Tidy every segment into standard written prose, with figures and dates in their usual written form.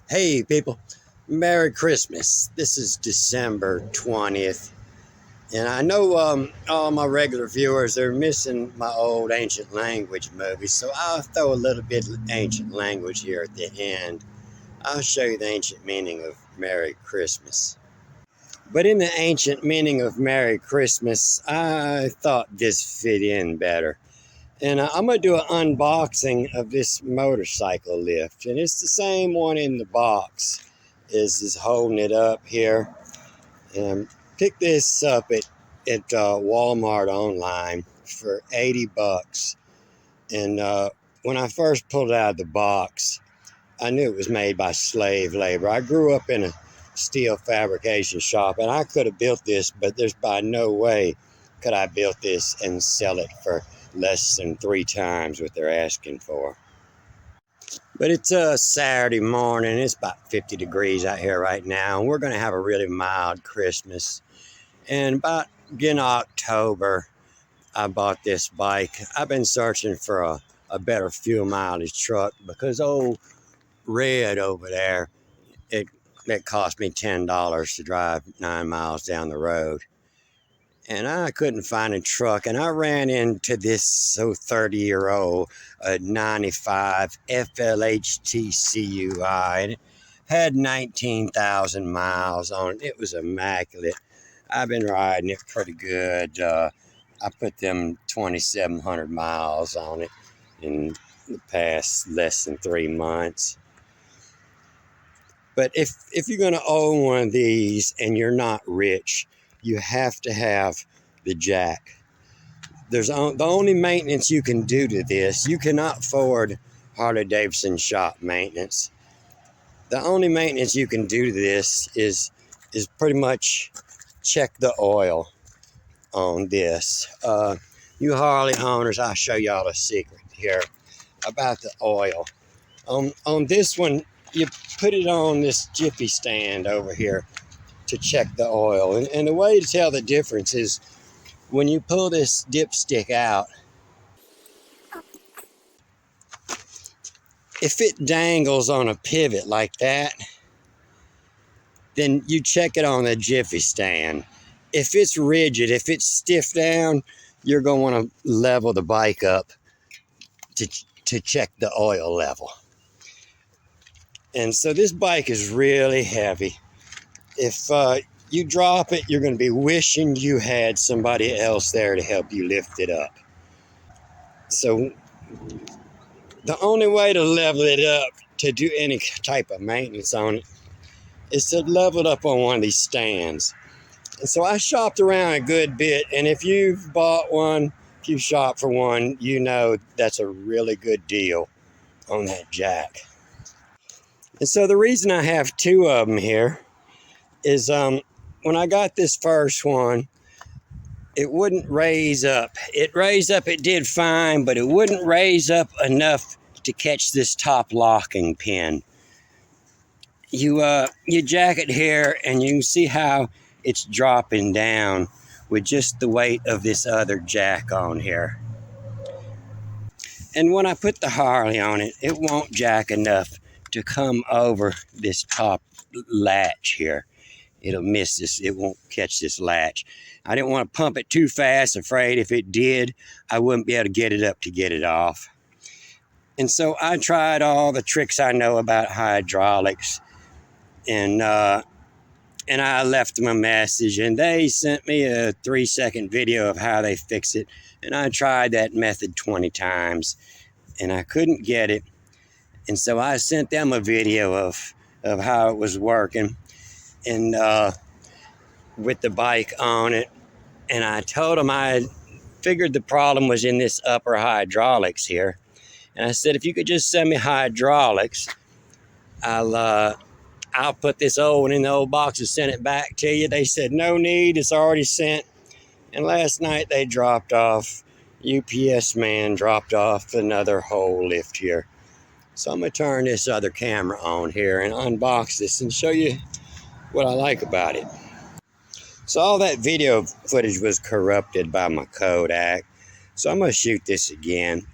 Hey people, Merry Christmas. This is December 20th. And I know all my regular viewers are missing my old ancient language movies, so I'll throw a little bit of ancient language here at the end. I'll show you the ancient meaning of Merry Christmas. But in the ancient meaning of Merry Christmas, I thought this fit in better. And I'm going to do an unboxing of this motorcycle lift. And it's the same one in the box is holding it up here. And picked this up at Walmart online for 80 bucks. And when I first pulled it out of the box, I knew it was made by slave labor. I grew up in a steel fabrication shop, and I could have built this, but there's by no way could I build this and sell it for less than 3 times what they're asking for. But it's a Saturday morning. It's about 50 degrees out here right now, and we're going to have a really mild Christmas. And about beginning of October, I bought this bike. I've been searching for a better fuel mileage truck because old Red over there, it cost me $10 to drive 9 miles down the road. And I couldn't find a truck, and I ran into this 30-year-old 95 FLHT and it had 19,000 miles on it. It was immaculate. I've been riding it pretty good. I put them 2,700 miles on it in the past less than 3 months. But if you're going to own one of these and you're not rich, you have to have the jack. There's the only maintenance you can do to this. You cannot afford Harley-Davidson shop maintenance. The only maintenance you can do to this is pretty much check the oil on this. You Harley owners, I'll show y'all a secret here about the oil. On this one, you put it on this jiffy stand over here to check the oil. And the way to tell the difference is when you pull this dipstick out, if it dangles on a pivot like that, then you check it on the jiffy stand. If it's rigid, if it's stiff down, you're going to want to level the bike up to check the oil level. And so this bike is really heavy. If you drop it, you're going to be wishing you had somebody else there to help you lift it up. So the only way to level it up, to do any type of maintenance on it, is to level it up on one of these stands. And so I shopped around a good bit, and if you've bought one, if you shop for one, you know that's a really good deal on that jack. And so the reason I have 2 of them here is when I got this first one, it wouldn't raise up. It raised up, it did fine, but it wouldn't raise up enough to catch this top locking pin. You jack it here, and you can see how it's dropping down with just the weight of this other jack on here. And when I put the Harley on it, it won't jack enough to come over this top latch here. It'll miss this, it won't catch this latch. I didn't want to pump it too fast, afraid if it did, I wouldn't be able to get it up to get it off. And so I tried all the tricks I know about hydraulics, and I left them a message, and they sent me a 3-second video of how they fix it. And I tried that method 20 times, and I couldn't get it. And so I sent them a video of how it was working, and with the bike on it. And I told them I figured the problem was in this upper hydraulics here. And I said, if you could just send me hydraulics, I'll put this old one in the old box and send it back to you. They said, no need, it's already sent. And last night they dropped off, UPS man dropped off another whole lift here. So I'm going to turn this other camera on here and unbox this and show you what I like about it. So all that video footage was corrupted by my Kodak. So I'm going to shoot this again.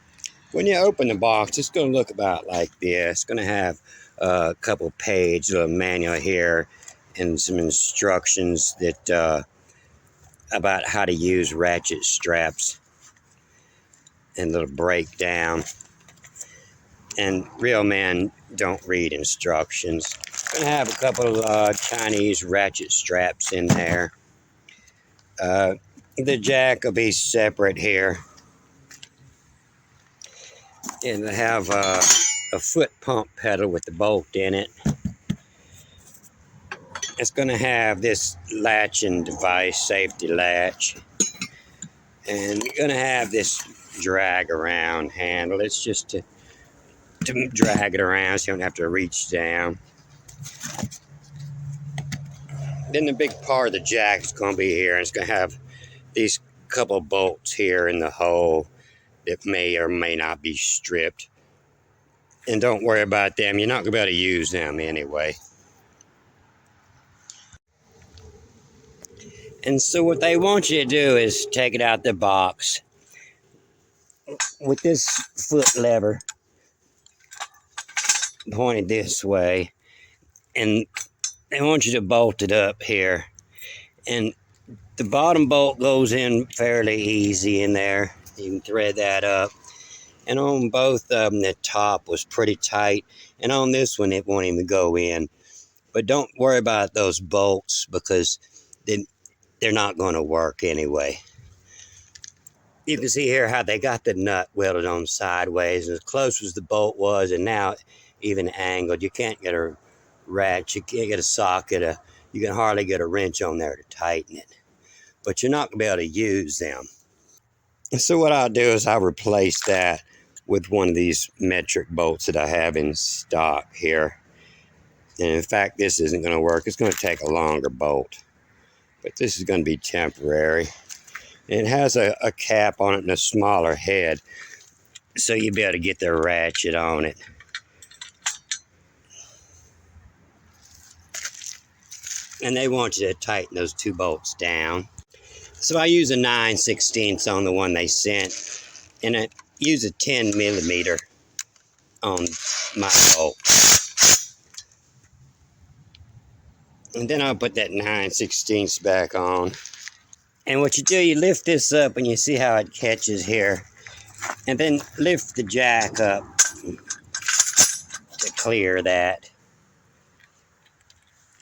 When you open the box, it's going to look about like this. It's going to have a couple page little manual here and some instructions that about how to use ratchet straps and a little breakdown. And real men don't read instructions. Gonna have a couple Chinese ratchet straps in there. The jack will be separate here. And they have a foot pump pedal with the bolt in it. It's going to have this latching device, safety latch. And you're going to have this drag around handle. It's just to drag it around so you don't have to reach down. Then the big part of the jack is going to be here. And it's going to have these couple bolts here in the hole that may or may not be stripped. And don't worry about them. You're not going to be able to use them anyway. And so what they want you to do is take it out the box with this foot lever pointed this way, and they want you to bolt it up here. And the bottom bolt goes in fairly easy in there. You can thread that up. And on both of them, the top was pretty tight. And on this one, it won't even go in. But don't worry about those bolts because they're not going to work anyway. You can see here how they got the nut welded on sideways, and as close as the bolt was, and now even angled. You can't get a ratchet, you can't get a socket, you can hardly get a wrench on there to tighten it. But you're not going to be able to use them. And so what I'll do is I'll replace that with one of these metric bolts that I have in stock here. And in fact, this isn't going to work. It's going to take a longer bolt. But this is going to be temporary. It has a cap on it and a smaller head, so you'll be able to get the ratchet on it. And they want you to tighten those two bolts down. So I use a 9/16 on the one they sent, and I use a 10 millimeter on my bolt. And then I'll put that 9/16 back on. And what you do, you lift this up and you see how it catches here. And then lift the jack up to clear that.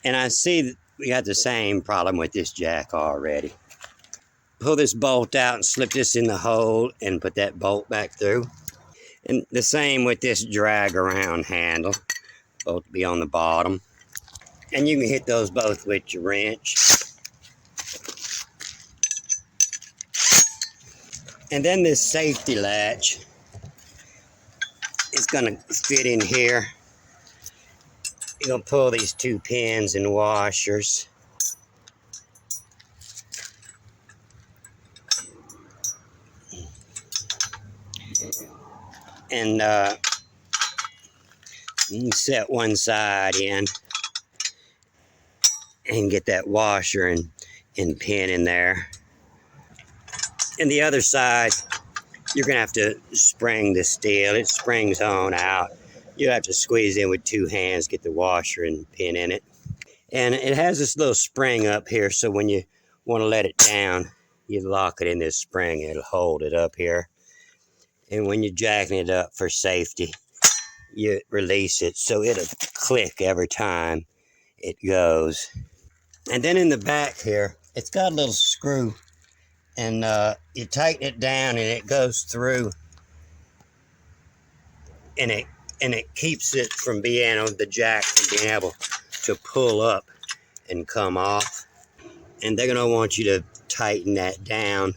And I see that we got the same problem with this jack already. Pull this bolt out and slip this in the hole and put that bolt back through. And the same with this drag around handle. Both be on the bottom. And you can hit those both with your wrench. And then this safety latch is going to fit in here. You're going to pull these two pins and washers. And you can set one side in and get that washer and pin in there. And the other side, you're going to have to spring the steel. It springs on out. You have to squeeze in with two hands, get the washer and pin in it. And it has this little spring up here, so when you want to let it down, you lock it in this spring. It'll hold it up here. And when you're jacking it up for safety, you release it, so it'll click every time it goes. And then in the back here, it's got a little screw. And you tighten it down and it goes through, and it keeps it from being on the jack from being able to pull up and come off. And they're gonna want you to tighten that down,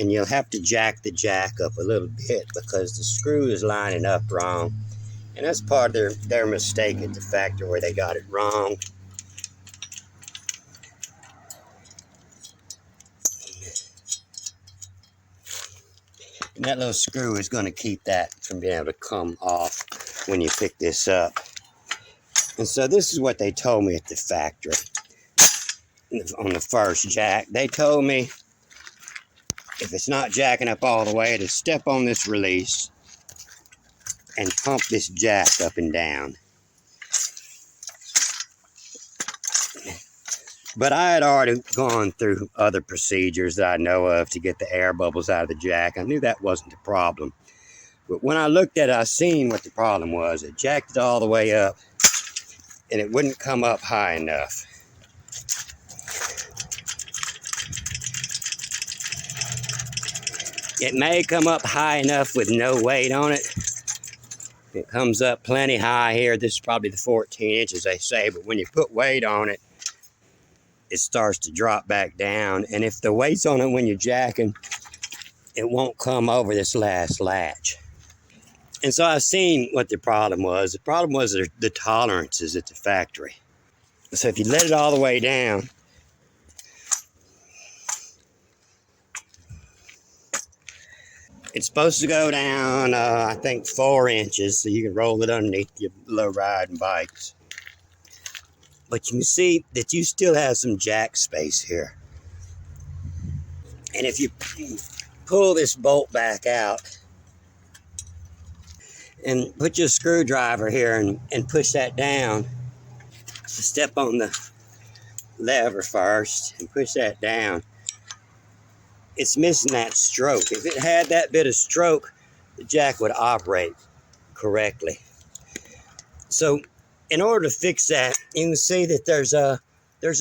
and you'll have to jack the jack up a little bit because the screw is lining up wrong. And that's part of their mistake at the factory where they got it wrong. And that little screw is going to keep that from being able to come off when you pick this up. And so this is what they told me at the factory on the first jack. They told me if it's not jacking up all the way, to step on this release and pump this jack up and down. But I had already gone through other procedures that I know of to get the air bubbles out of the jack. I knew that wasn't the problem. But when I looked at it, I seen what the problem was. It jacked it all the way up, and it wouldn't come up high enough. It may come up high enough with no weight on it. It comes up plenty high here. This is probably the 14 inches they say, but when you put weight on it, it starts to drop back down. And if the weight's on it when you're jacking, it won't come over this last latch. And so I've seen what the problem was. The problem was the tolerances at the factory. So if you let it all the way down, it's supposed to go down, I think, 4 inches, so you can roll it underneath your low riding bikes. But you can see that you still have some jack space here. And if you pull this bolt back out and put your screwdriver here and push that down, step on the lever first and push that down, it's missing that stroke. If it had that bit of stroke, the jack would operate correctly. So in order to fix that, you can see that there's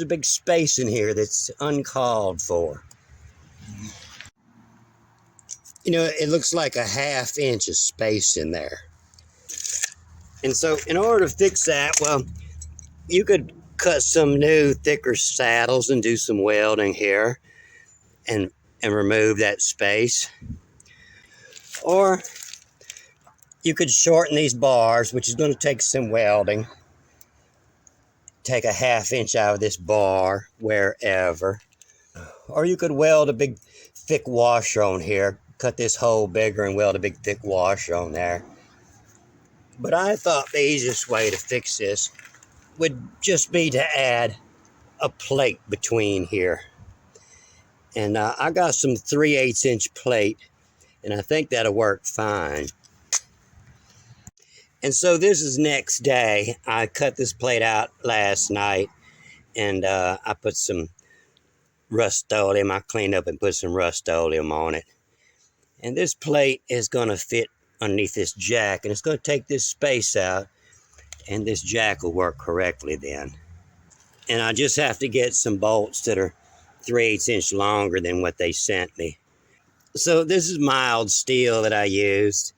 a big space in here that's uncalled for. You know, it looks like a 1/2 inch of space in there. And so in order to fix that, well, you could cut some new thicker saddles and do some welding here and remove that space. Or you could shorten these bars, which is going to take some welding. Take a 1/2 inch out of this bar wherever. Or you could weld a big thick washer on here. Cut this hole bigger and weld a big thick washer on there. But I thought the easiest way to fix this would just be to add a plate between here. And I got some 3/8 inch plate, and I think that'll work fine. And so this is next day. I cut this plate out last night, and I put some Rust-Oleum. I cleaned up and put some Rust-Oleum on it. And this plate is going to fit underneath this jack, and it's going to take this space out, and this jack will work correctly then. And I just have to get some bolts that are 3/8 inch longer than what they sent me. So this is mild steel that I used.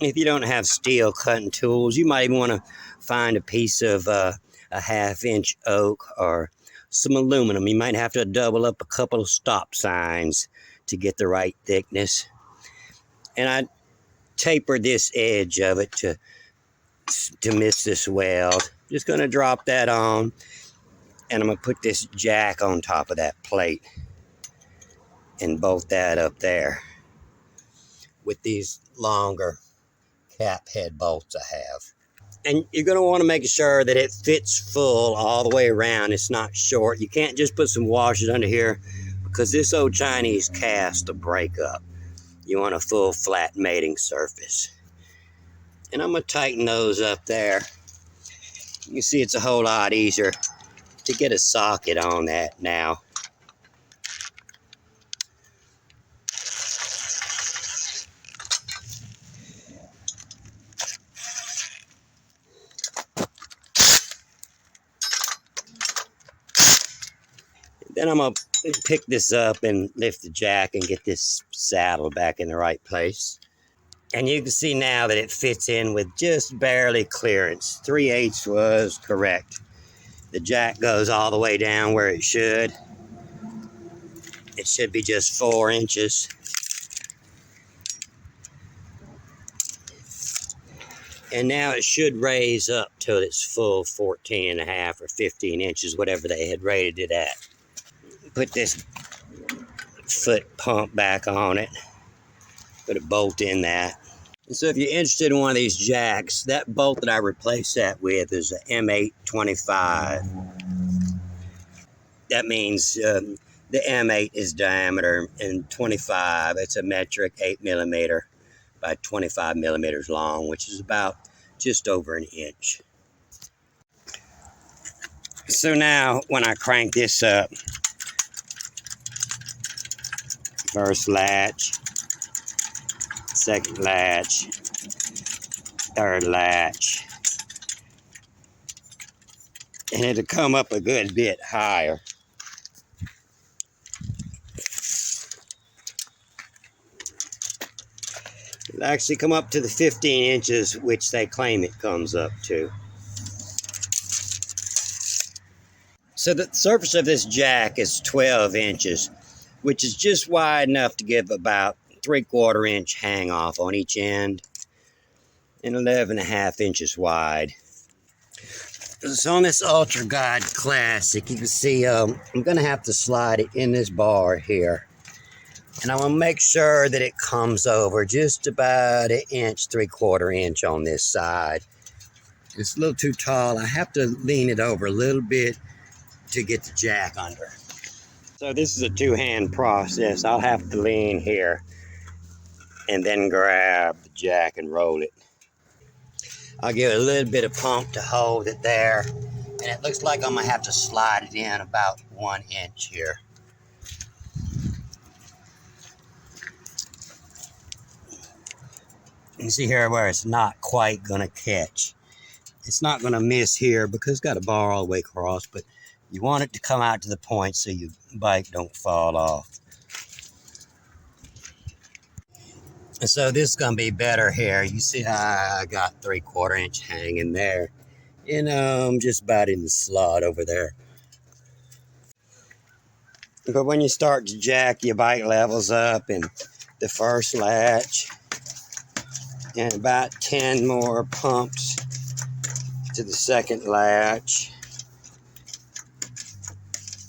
If you don't have steel cutting tools, you might even want to find a piece of a 1/2 inch oak or some aluminum. You might have to double up a couple of stop signs to get the right thickness. And I tapered this edge of it to miss this weld. Just going to drop that on, and I'm going to put this jack on top of that plate and bolt that up there with these longer cap head bolts I have. And you're going to want to make sure that it fits full all the way around. It's not short. You can't just put some washers under here because this old Chinese cast will break up. You want a full flat mating surface. And I'm going to tighten those up there. You can see it's a whole lot easier to get a socket on that now. Then I'm going to pick this up and lift the jack and get this saddle back in the right place. And you can see now that it fits in with just barely clearance. 3/8 was correct. The jack goes all the way down where it should. It should be just 4 inches. And now it should raise up till its full 14.5 or 15 inches, whatever they had rated it at. Put this foot pump back on it. Put a bolt in that. And so if you're interested in one of these jacks, that bolt that I replaced that with is a M825. That means the M8 is diameter and 25. It's a metric 8 millimeter by 25 millimeters long, which is about just over an inch. So now when I crank this up, first latch, second latch, third latch, and it'll come up a good bit higher. It'll actually come up to the 15 inches, which they claim it comes up to. So the surface of this jack is 12 inches, which is just wide enough to give about 3/4 inch hang off on each end and 11.5 inches wide. So on this Ultra Guide Classic, you can see I'm going to have to slide it in this bar here. And I want to make sure that it comes over just about 1 inch, 3/4 inch on this side. It's a little too tall. I have to lean it over a little bit to get the jack under. So this is a two-hand process. I'll have to lean here and then grab the jack and roll it. I'll give it a little bit of pump to hold it there. And it looks like I'm going to have to slide it in about 1 inch here. You see here where it's not quite going to catch. It's not going to miss here because it's got a bar all the way across, but you want it to come out to the point so your bike don't fall off. And so this is going to be better here. You see how I got 3/4 inch hanging there. And I'm just about in the slot over there. But when you start to jack, your bike levels up in the first latch. And about 10 more pumps to the second latch.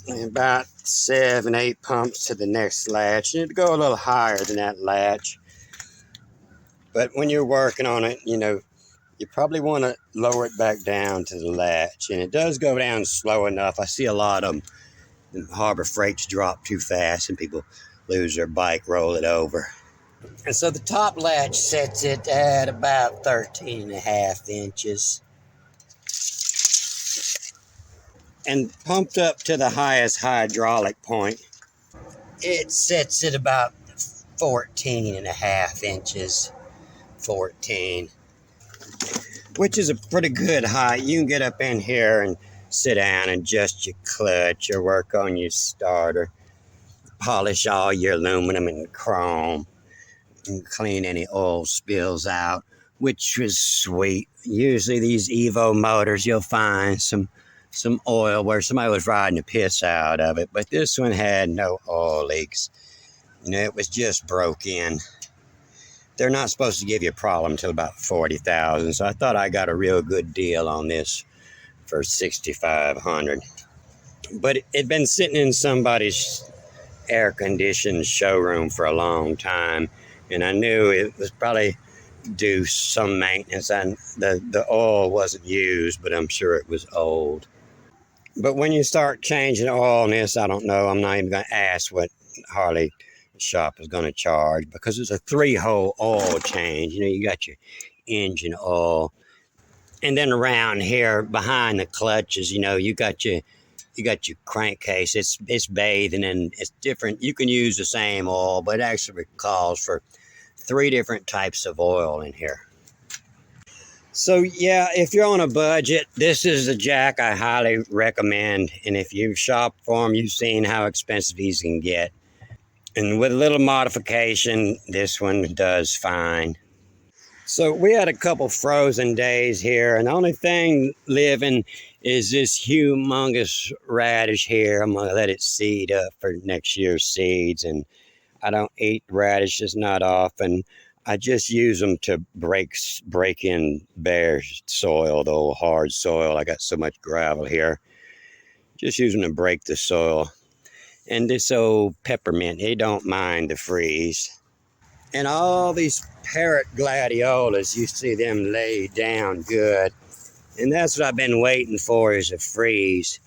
And about 7, 8 pumps to the next latch. And it'll go a little higher than that latch. But when you're working on it, you know, you probably want to lower it back down to the latch. And it does go down slow enough. I see a lot of them. Harbor Freights drop too fast and people lose their bike, roll it over. And so the top latch sets it at about 13.5 inches. And pumped up to the highest hydraulic point, it sets it about 14.5 inches. 14. Which is a pretty good height. You can get up in here and sit down and adjust your clutch or work on your starter. Polish all your aluminum and chrome. And clean any oil spills out, which is sweet. Usually these Evo motors, you'll find some oil where somebody was riding the piss out of it, but this one had no oil leaks. You know, it was just broke in. They're not supposed to give you a problem until about 40,000, so I thought I got a real good deal on this for 6,500. But it'd been sitting in somebody's air-conditioned showroom for a long time, and I knew it was probably due some maintenance. And the oil wasn't used, but I'm sure it was old. But when you start changing oil in this, I don't know. I'm not even going to ask what Harley shop is going to charge because it's a 3-hole oil change. You know, you got your engine oil, and then around here behind the clutches, you know, you got your crankcase. It's bathing and it's different. You can use the same oil, but it actually calls for 3 different types of oil in here. So yeah, if you're on a budget, this is a jack I highly recommend. And if you shop for them, you've seen how expensive these can get. And with a little modification, this one does fine. So we had a couple frozen days here, and the only thing living is this humongous radish here. I'm going to let it seed up for next year's seeds, and I don't eat radishes, not often. I just use them to break in bare soil, the old hard soil. I got so much gravel here. Just use them to break the soil. And this old peppermint, he don't mind the freeze. And all these parrot gladiolas, you see them laid down good. And that's what I've been waiting for, is a freeze.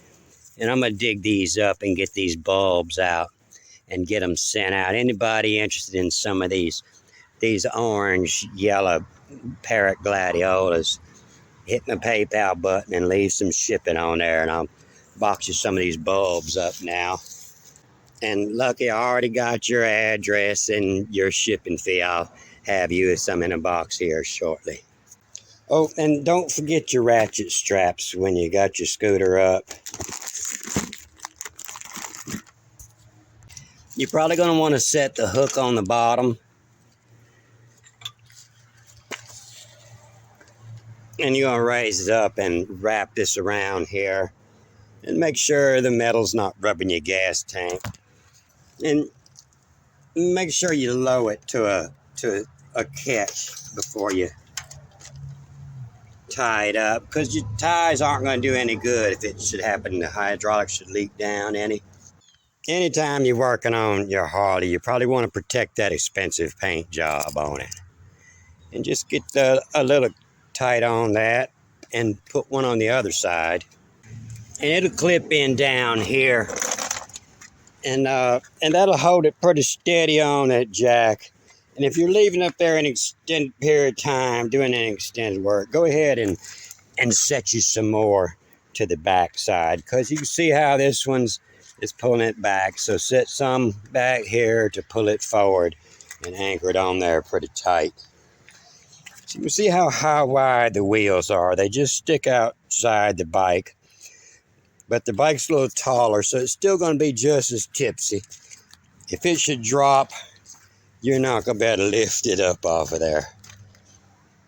And I'm going to dig these up and get these bulbs out and get them sent out. Anybody interested in some of these orange, yellow parrot gladiolas, hit my PayPal button and leave some shipping on there, and I'll box you some of these bulbs up now. And lucky I already got your address and your shipping fee. I'll have you some in a box here shortly. Oh, and don't forget your ratchet straps when you got your scooter up. You're probably going to want to set the hook on the bottom. And you're going to raise it up and wrap this around here. And make sure the metal's not rubbing your gas tank. And make sure you lower it to a catch before you tie it up, because your ties aren't going to do any good if it should happen. The hydraulics should leak down any. Anytime you're working on your Harley, you probably want to protect that expensive paint job on it. And just get a little tight on that and put one on the other side. And it'll clip in down here. And that'll hold it pretty steady on that jack. And if you're leaving up there an extended period of time, doing any extended work, go ahead and set you some more to the back side, because you can see how this one's is pulling it back. So set some back here to pull it forward and anchor it on there pretty tight. So you can see how wide the wheels are. They just stick outside the bike. But the bike's a little taller, so it's still going to be just as tipsy. If it should drop, you're not going to be able to lift it up off of there.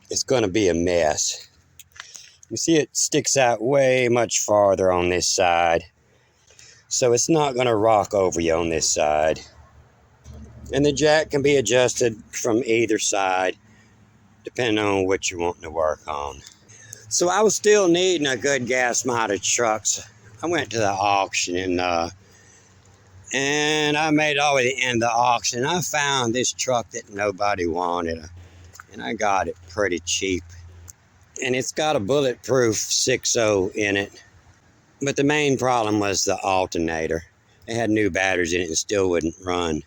It's going to be a mess. You see it sticks out way much farther on this side. So it's not going to rock over you on this side. And the jack can be adjusted from either side, depending on what you're wanting to work on. So I was still needing a good gas-mounted truck. So I went to the auction and I made it all the way to the end of the auction. I found this truck that nobody wanted, and I got it pretty cheap. And it's got a bulletproof 6.0 in it. But the main problem was the alternator. It had new batteries in it and still wouldn't run.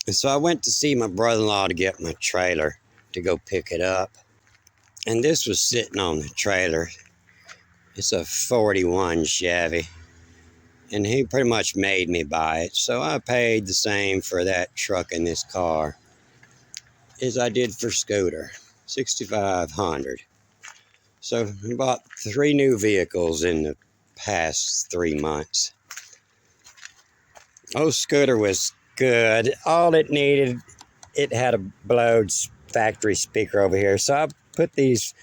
And so I went to see my brother-in-law to get my trailer to go pick it up. And this was sitting on the trailer. It's a 41 Chevy. And he pretty much made me buy it. So I paid the same for that truck and this car as I did for Scooter, $6,500. So I bought 3 new vehicles in the past 3 months. Oh, Scooter was good. All it needed, it had a blowed factory speaker over here. So I put these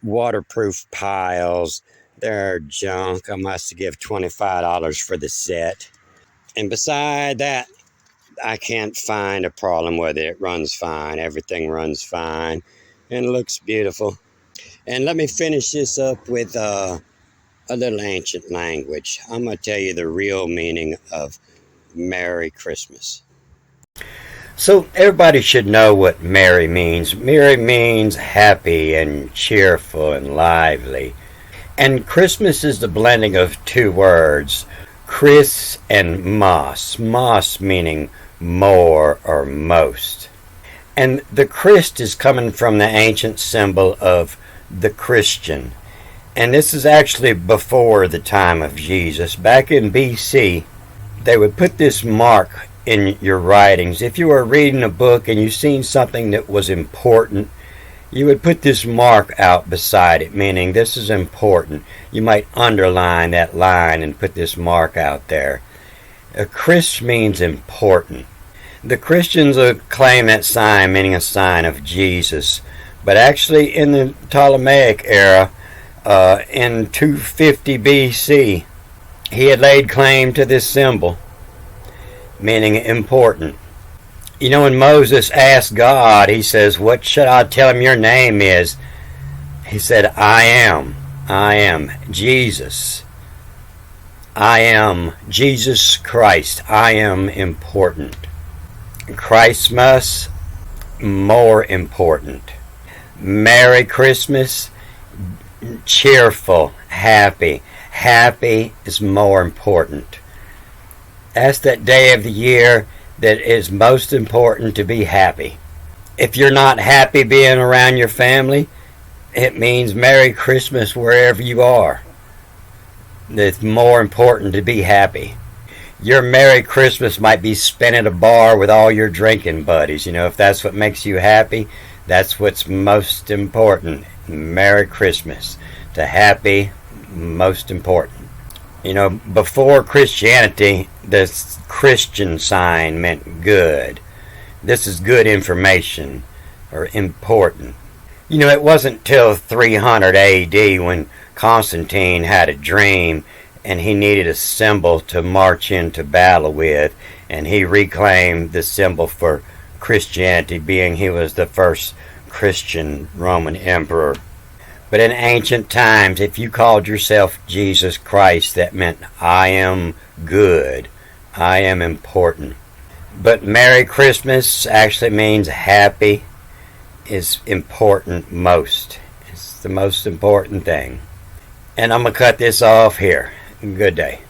waterproof piles. They're junk. I must have given $25 for the set. And beside that, I can't find a problem with it. It runs fine. Everything runs fine. And it looks beautiful. And let me finish this up with a little ancient language. I'm going to tell you the real meaning of Merry Christmas. So everybody should know what merry means. Merry means happy and cheerful and lively. And Christmas is the blending of 2 words, Chris and Mas. Mas meaning more or most. And the Christ is coming from the ancient symbol of the Christian. And this is actually before the time of Jesus. Back in BC, they would put this mark in your writings. If you were reading a book and you seen something that was important, you would put this mark out beside it, meaning this is important. You might underline that line and put this mark out there. A Christ means important. The Christians claim that sign, meaning a sign of Jesus. But actually in the Ptolemaic era, in 250 BC, he had laid claim to this symbol, meaning important. You know, when Moses asked God, he says, "What should I tell him your name is?" He said, I am Jesus. I am Jesus Christ. I am important. Christmas, more important. Merry Christmas, cheerful, happy. Happy is more important. That's that day of the year that is most important, to be happy. If you're not happy being around your family, it means Merry Christmas wherever you are. It's more important to be happy. Your Merry Christmas might be spent at a bar with all your drinking buddies. If that's what makes you happy, that's what's most important. Merry Christmas. To happy, most important. Before Christianity, the Christian sign meant good. This is good information, or important. It wasn't till 300 AD when Constantine had a dream and he needed a symbol to march into battle with, and he reclaimed the symbol for Christianity, being he was the first Christian Roman emperor. But in ancient times, if you called yourself Jesus Christ, that meant I am good, I am important. But Merry Christmas actually means happy is important most. It's the most important thing. And I'm going to cut this off here. Good day.